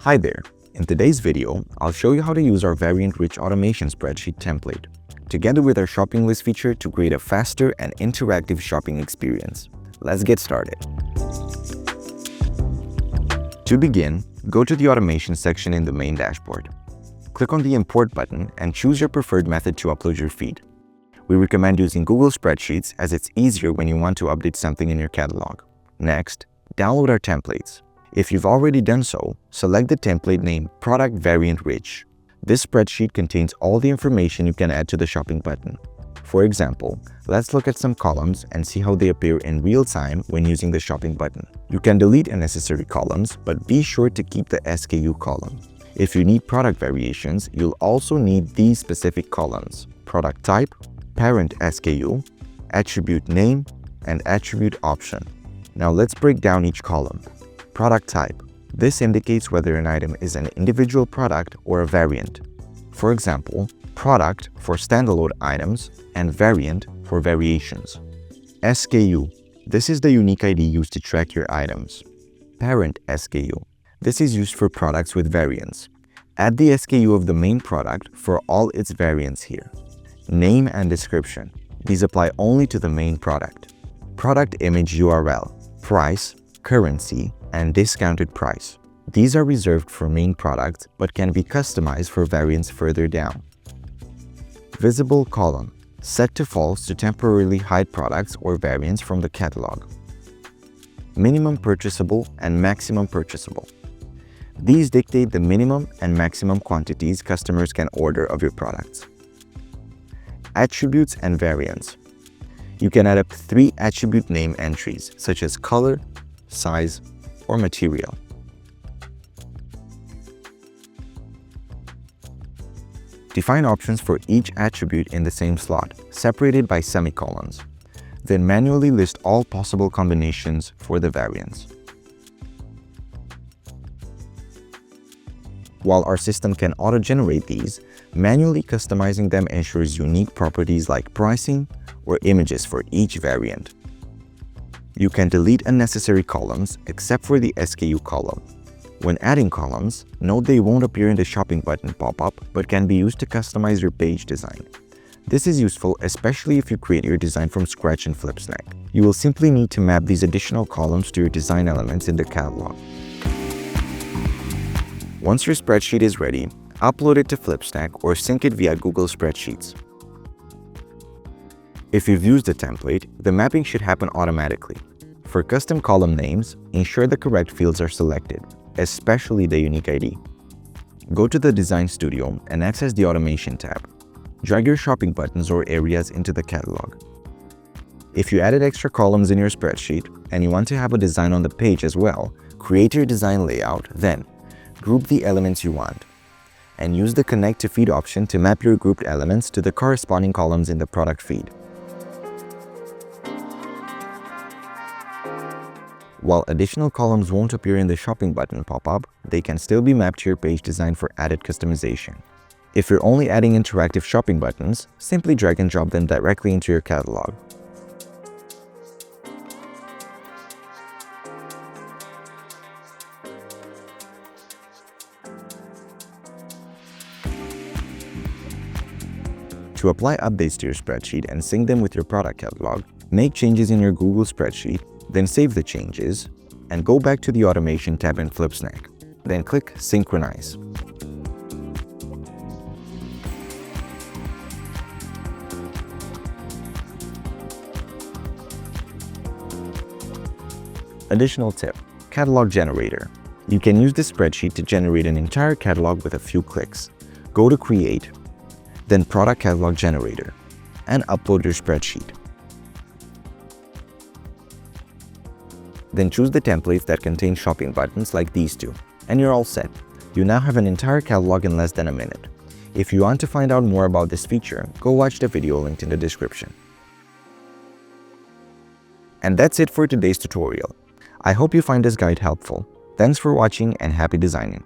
Hi there. In today's video, I'll show you how to use our variant-rich automation spreadsheet template, together with our shopping list feature to create a faster and interactive shopping experience. Let's get started. To begin, go to the automation section in the main dashboard. Click on the Import button and choose your preferred method to upload your feed. We recommend using Google Spreadsheets as it's easier when you want to update something in your catalog. Next, download our templates. If you've already done so, select the template named Product Variant Rich. This spreadsheet contains all the information you can add to the shopping button. For example, let's look at some columns and see how they appear in real time when using the shopping button. You can delete unnecessary columns, but be sure to keep the SKU column. If you need product variations, you'll also need these specific columns: product type, parent SKU, attribute name, and attribute option. Now let's break down each column. Product type. This indicates whether an item is an individual product or a variant. For example, product for standalone items and variant for variations. SKU. This is the unique ID used to track your items. Parent SKU. This is used for products with variants. Add the SKU of the main product for all its variants here. Name and description. These apply only to the main product. Product image URL, price, currency, and discounted price. These are reserved for main products but can be customized for variants further down. Visible column. Set to false to temporarily hide products or variants from the catalog. Minimum purchasable and maximum purchasable. These dictate the minimum and maximum quantities customers can order of your products. Attributes and variants. You can add up to 3 attribute name entries, such as color, size, or material. Define options for each attribute in the same slot, separated by semicolons. Then manually list all possible combinations for the variants. While our system can auto-generate these, manually customizing them ensures unique properties like pricing or images for each variant. You can delete unnecessary columns except for the SKU column. When adding columns, note they won't appear in the shopping button pop-up but can be used to customize your page design. This is useful especially if you create your design from scratch in Flipsnack. You will simply need to map these additional columns to your design elements in the catalog. Once your spreadsheet is ready, upload it to Flipsnack or sync it via Google Spreadsheets. If you've used the template, the mapping should happen automatically. For custom column names, ensure the correct fields are selected, especially the unique ID. Go to the Design Studio and access the Automation tab. Drag your shopping buttons or areas into the catalog. If you added extra columns in your spreadsheet and you want to have a design on the page as well, create your design layout, then group the elements you want, and use the Connect to Feed option to map your grouped elements to the corresponding columns in the product feed. While additional columns won't appear in the shopping button pop-up, they can still be mapped to your page design for added customization. If you're only adding interactive shopping buttons, simply drag and drop them directly into your catalog. To apply updates to your spreadsheet and sync them with your product catalog, make changes in your Google Spreadsheet, then save the changes, and go back to the Automation tab in Flipsnack. Then click Synchronize. Additional tip: Catalog Generator. You can use this spreadsheet to generate an entire catalog with a few clicks. Go to Create, then Product Catalog Generator, and upload your spreadsheet. Then choose the templates that contain shopping buttons like these two, and you're all set. You now have an entire catalog in less than a minute. If you want to find out more about this feature, go watch the video linked in the description. And that's it for today's tutorial. I hope you find this guide helpful. Thanks for watching and happy designing.